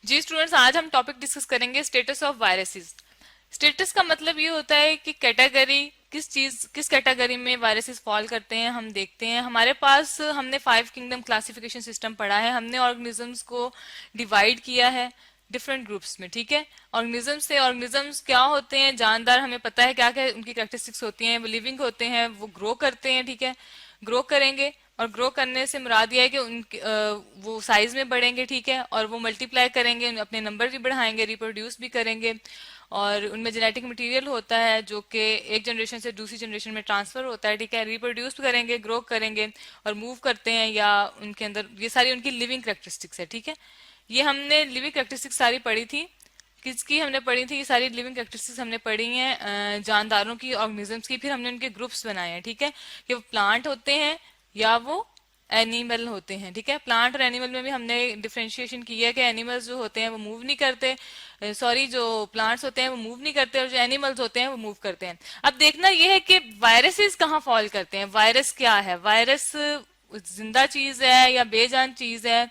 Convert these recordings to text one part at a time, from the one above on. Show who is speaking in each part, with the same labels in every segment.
Speaker 1: जी students, आज हम topic discuss करेंगे स्टेटस ऑफ वायरसेस। स्टेटस का मतलब ये होता है कि कैटेगरी, किस कैटेगरी में वायरसेस फॉल करते हैं हम देखते हैं। हमारे पास हमने 5 किंगडम क्लासिफिकेशन सिस्टम पढ़ा है, हमने ऑर्गेनिजम्स को डिवाइड किया है डिफरेंट ग्रुप्स में। ठीक है, ऑर्गेनिजम्स क्या होते हैं, जानदार, हमें पता है क्या क्या उनकी कैरेक्टरिस्टिक्स होती हैं। वो लिविंग होते हैं, वो ग्रो करते हैं। ठीक है, ग्रो करेंगे, और ग्रो करने से मुराद ये है कि उनके वो साइज में बढ़ेंगे। ठीक है, और वो मल्टीप्लाई करेंगे, अपने नंबर भी बढ़ाएंगे, रिप्रोड्यूस भी करेंगे। और उनमें जेनेटिक मटेरियल होता है जो कि एक जनरेशन से दूसरी जनरेशन में ट्रांसफर होता है। ठीक है, रिप्रोड्यूस करेंगे, ग्रो करेंगे और मूव करते हैं, या उनके अंदर ये सारी उनकी लिविंग कैरेक्टरिस्टिक्स है। ठीक है, ये हमने लिविंग कैरेक्टरिस्टिक्स सारी पढ़ी थी। किसकी हमने पढ़ी थी? ये सारी लिविंग कैरेक्टरिस्टिक्स हमने पढ़ी हैं जानदारों की, ऑर्गेनिजम्स की। फिर हमने उनके ग्रुप्स बनाए हैं। ठीक है, कि वो प्लांट होते हैं या वो एनिमल होते हैं। ठीक है, प्लांट और एनिमल में भी हमने डिफरेंशिएशन किया है कि एनिमल्स जो होते हैं वो मूव नहीं करते, सॉरी, जो प्लांट्स होते हैं वो मूव नहीं करते, और जो एनिमल्स होते हैं वो मूव करते हैं। अब देखना ये है कि वायरसेस कहाँ फॉल करते हैं। वायरस क्या है? वायरस जिंदा चीज है या बेजान चीज है?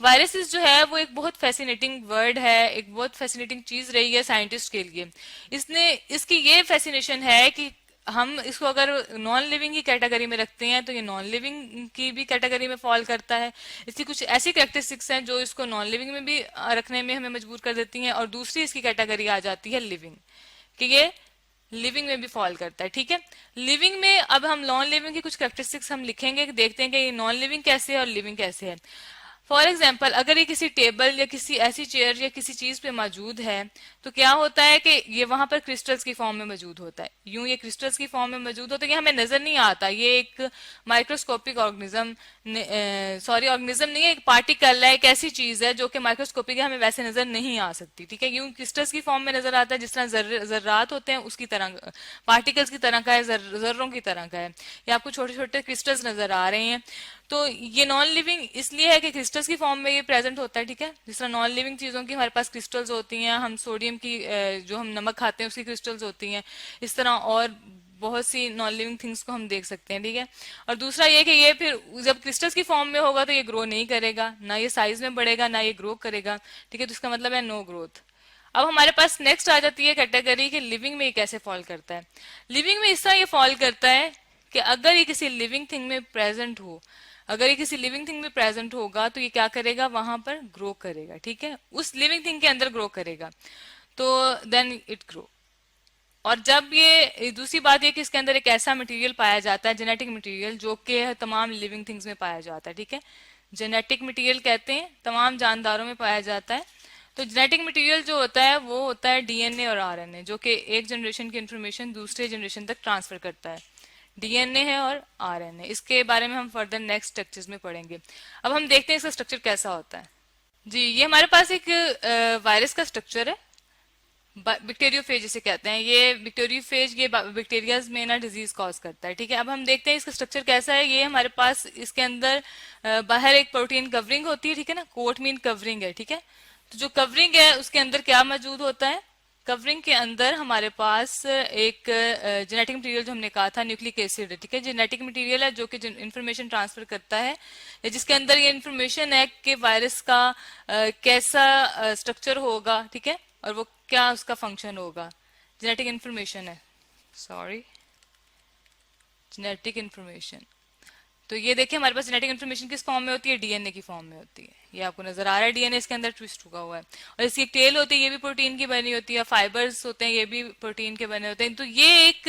Speaker 1: वायरसेस जो है वो एक बहुत फैसिनेटिंग वर्ड है, एक बहुत फैसिनेटिंग चीज रही है साइंटिस्ट के लिए। इसने इसकी ये फैसिनेशन है कि हम इसको अगर नॉन लिविंग की कैटेगरी में रखते हैं तो ये नॉन लिविंग की भी कैटेगरी में फॉल करता है। इसकी कुछ ऐसी कैरेक्टरिस्टिक्स हैं जो इसको नॉन लिविंग में भी रखने में हमें मजबूर कर देती हैं, और दूसरी इसकी कैटेगरी आ जाती है लिविंग, कि ये लिविंग में भी फॉल करता है। ठीक है, लिविंग में अब हम नॉन लिविंग की कुछ कैरेक्टरिस्टिक्स हम लिखेंगे, देखते हैं कि ये नॉन लिविंग कैसे है और लिविंग कैसे है। फॉर एग्जाम्पल, अगर ये किसी टेबल या किसी ऐसी चेयर या किसी चीज पे मौजूद है तो क्या होता है कि ये वहां पर क्रिस्टल्स की फॉर्म में मौजूद होता है। यूं ये क्रिस्टल्स की फॉर्म में मौजूद होता है, ये हमें नजर नहीं आता। ये एक माइक्रोस्कोपिक ऑर्गेनिज्म, सॉरी ऑर्गेनिज्म नहीं है, एक पार्टिकल है, एक ऐसी चीज है जो कि माइक्रोस्कोपिक है, हमें वैसे नजर नहीं आ सकती। ठीक है, यूं क्रिस्टल्स की फॉर्म में नजर आता है, जिस तरह जर्रात होते हैं उसकी तरह, पार्टिकल्स की तरह का है, जर्रों की तरह का है। ये आपको छोटे छोटे क्रिस्टल्स नजर आ रहे हैं। तो ये नॉन लिविंग इसलिए है कि क्रिस्टल्स की फॉर्म में ये प्रेजेंट होता है। ठीक है, जिस तरह नॉन लिविंग चीजों की हमारे पास क्रिस्टल्स होती हैं, हम सोडियम की जो हम नमक खाते हैं उसकी क्रिस्टल्स होती हैं, इस तरह और बहुत सी नॉन लिविंग थिंग्स को हम देख सकते हैं। ठीक है, और दूसरा ये कि ये फिर जब क्रिस्टल्स की फॉर्म में होगा तो ये ग्रो नहीं करेगा, ना ये साइज में बढ़ेगा, ना ये ग्रो करेगा। ठीक है, तो इसका मतलब है नो ग्रोथ। अब हमारे पास नेक्स्ट आ जाती है कैटेगरी कि लिविंग में ये कैसे फॉल करता है। लिविंग में इस तरह ये फॉल करता है कि अगर ये किसी लिविंग थिंग में प्रेजेंट हो, अगर ये किसी लिविंग थिंग में प्रेजेंट होगा तो ये क्या करेगा? वहां पर ग्रो करेगा। ठीक है, उस लिविंग थिंग के अंदर ग्रो करेगा, तो देन इट ग्रो। और जब ये दूसरी बात ये कि इसके अंदर एक ऐसा मटेरियल पाया जाता है, जेनेटिक मटेरियल, जो कि तमाम लिविंग थिंग्स में पाया जाता है। ठीक है, जेनेटिक मटेरियल कहते हैं, तमाम जानदारों में पाया जाता है। तो जेनेटिक मटेरियल जो होता है वो होता है डीएनए और आरएनए, जो कि एक जनरेशन की इंफॉर्मेशन दूसरे जनरेशन तक ट्रांसफर करता है। डीएनए है और आरएनए, इसके बारे में हम फर्दर नेक्स्ट स्ट्रक्चर्स में पढ़ेंगे। अब हम देखते हैं इसका स्ट्रक्चर कैसा होता है। जी, ये हमारे पास एक वायरस का स्ट्रक्चर है, बैक्टीरियोफेज जिसे कहते हैं। ये बैक्टीरियोफेज ये बैक्टीरियाज में ना डिजीज कॉज करता है। ठीक है, अब हम देखते हैं इसका स्ट्रक्चर कैसा है। ये हमारे पास इसके अंदर बाहर एक प्रोटीन कवरिंग होती है। ठीक है ना, कोट मीन कवरिंग है। ठीक है, तो जो कवरिंग है उसके अंदर क्या मौजूद होता है? कवरिंग के अंदर हमारे पास एक जेनेटिक मटेरियल, जो हमने कहा था न्यूक्लिक एसिड है। ठीक है, जेनेटिक मटेरियल है जो कि इंफॉर्मेशन ट्रांसफर करता है, या जिसके अंदर ये इंफॉर्मेशन है कि वायरस का कैसा स्ट्रक्चर होगा। ठीक है, और वो क्या उसका फंक्शन होगा। जेनेटिक इंफॉर्मेशन है, सॉरी, जेनेटिक इंफॉर्मेशन। तो ये देखिए हमारे पास जेनेटिक इन्फॉर्मेशन किस फॉर्म में होती है? डीएनए की फॉर्म में होती है। ये आपको नजर आ रहा है, डीएनए इसके अंदर ट्विस्ट हुआ हुआ है, और इसकी एक टेल होती है, ये भी प्रोटीन की बनी होती है, फाइबर्स होते हैं, ये भी प्रोटीन के बने होते हैं। तो ये एक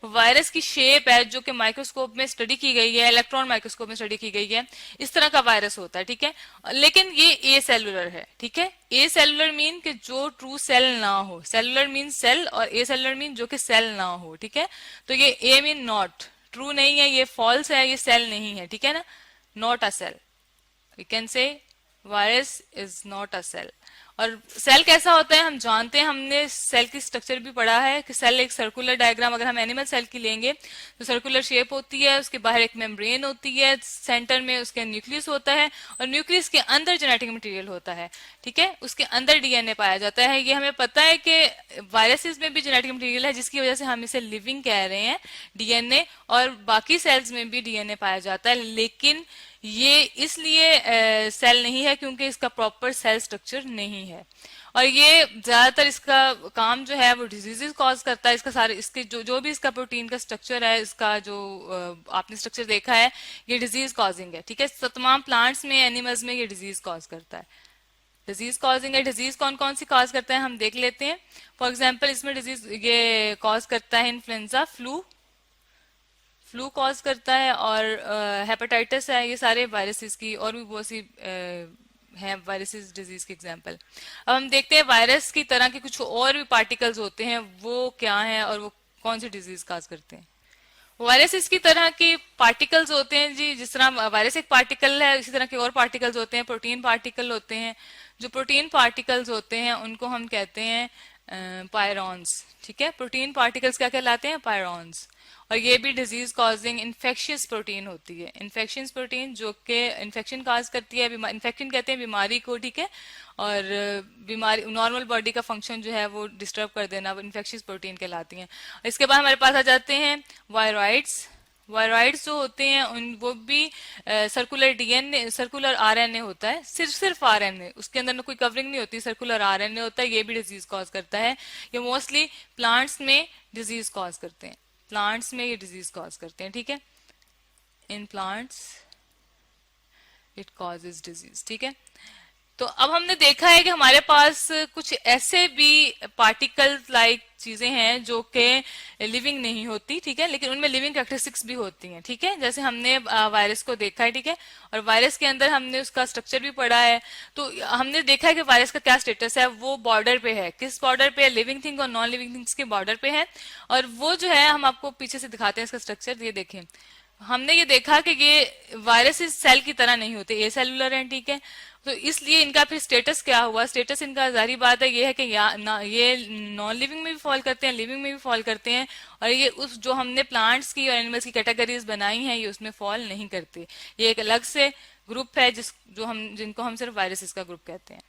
Speaker 1: वायरस की शेप है जो कि माइक्रोस्कोप में स्टडी की गई है, इलेक्ट्रॉन माइक्रोस्कोप में स्टडी की गई है। इस तरह का वायरस होता है। ठीक है, लेकिन ये ए सेलुलर है। ठीक है, ए सेलुलर मीन कि जो ट्रू सेल ना हो, सेलुलर मीन सेल, और ए सेलुलर मीन जो कि सेल ना हो। ठीक है, तो ये ए मीन नॉट, ट्रू नहीं है, ये फॉल्स है, ये सेल नहीं है। ठीक है ना, not a cell, we can say virus is not a cell. और सेल कैसा होता है हम जानते हैं, हमने सेल की स्ट्रक्चर भी पढ़ा है कि सेल एक सर्कुलर डायग्राम, अगर हम एनिमल सेल की लेंगे तो सर्कुलर शेप होती है, उसके बाहर एक मेम्ब्रेन होती है, सेंटर में उसके न्यूक्लियस होता है, और न्यूक्लियस के अंदर जेनेटिक मटेरियल होता है। ठीक है, उसके अंदर डीएनए पाया जाता है। ये हमें पता है कि वायरसेस में भी जेनेटिक मटेरियल है, जिसकी वजह से हम इसे लिविंग कह रहे हैं, डीएनए, और बाकी सेल्स में भी डीएनए पाया जाता है। लेकिन ये इसलिए सेल नहीं है क्योंकि इसका प्रॉपर सेल स्ट्रक्चर नहीं है, और ये ज्यादातर इसका काम जो है वो डिजीजेस कॉज करता है। इसका सारे इसके जो भी इसका प्रोटीन का स्ट्रक्चर है, इसका जो आपने स्ट्रक्चर देखा है, ये डिजीज कॉजिंग है। ठीक है, तमाम प्लांट्स में, एनिमल्स में ये डिजीज कॉज करता है। डिजीज कॉजिंग है। डिजीज कौन कौन सी कॉज करता है हम देख लेते हैं। फॉर एग्जाम्पल इसमें डिजीज ये कॉज करता है इन्फ्लुएंजा, फ्लू कॉज करता है, और हेपेटाइटिस है। ये सारे वायरसेस की और भी बहुत सी हैं वायरसेस डिजीज के एग्जांपल। अब हम देखते हैं वायरस की तरह के कुछ और भी पार्टिकल्स होते हैं, वो क्या हैं और वो कौन सी डिजीज कॉज करते हैं। वायरस इसकी तरह के पार्टिकल्स होते हैं जी, जिस तरह वायरस एक पार्टिकल है, इसी तरह के और पार्टिकल्स होते हैं, प्रोटीन पार्टिकल होते हैं। जो प्रोटीन पार्टिकल्स होते हैं उनको हम कहते हैं पायरॉन्स। ठीक है, प्रोटीन पार्टिकल्स क्या कहलाते हैं? पायरॉन्स। और ये भी डिजीज कॉजिंग इन्फेक्शियस प्रोटीन होती है। इन्फेक्शन प्रोटीन जो कि इन्फेक्शन काज करती है, इन्फेक्शन कहते हैं बीमारी को। ठीक है, और बीमारी नॉर्मल बॉडी का फंक्शन जो है वो डिस्टर्ब कर देना, वो इन्फेक्शियस प्रोटीन कहलाती हैं। इसके बाद हमारे पास आ जाते हैं वायरॉइड्स। वायरॉइड्स जो होते हैं उन वो भी सर्कुलर डीएनए, सर्कुलर आरएनए होता है, सिर्फ आरएनए, उसके अंदर कोई कवरिंग नहीं होती, सर्कुलर आरएनए होता है। ये भी डिजीज कॉज करता है। ये मोस्टली प्लांट्स में डिजीज कॉज करते हैं, प्लांट्स में ये डिजीज कॉज करते हैं। ठीक है, in plants it causes disease. ठीक है, तो अब हमने देखा है कि हमारे पास कुछ ऐसे भी पार्टिकल लाइक चीजें हैं जो कि लिविंग नहीं होती। ठीक है, लेकिन उनमें लिविंग कैरेक्टरिस्टिक्स भी होती हैं। ठीक है, जैसे हमने वायरस को देखा है। ठीक है, और वायरस के अंदर हमने उसका स्ट्रक्चर भी पढ़ा है। तो हमने देखा है कि वायरस का क्या स्टेटस है, वो बॉर्डर पे है। किस बॉर्डर पे? लिविंग थिंग और नॉन लिविंग थिंग्स के बॉर्डर पे है। और वो जो है हम आपको पीछे से दिखाते हैं इसका स्ट्रक्चर। ये देखें, हमने ये देखा कि ये वायरस इस सेल की तरह नहीं होते, ए सेलुलर हैं। ठीक है, तो इसलिए इनका फिर स्टेटस क्या हुआ? स्टेटस इनका जाहिर बात है ये है कि ये नॉन लिविंग में भी फॉल करते हैं, लिविंग में भी फॉल करते हैं, और ये उस जो हमने प्लांट्स की और एनिमल्स की कैटेगरीज बनाई हैं ये उसमें फॉल नहीं करते। ये एक अलग से ग्रुप है जिनको हम सिर्फ वायरसेस का ग्रुप कहते हैं।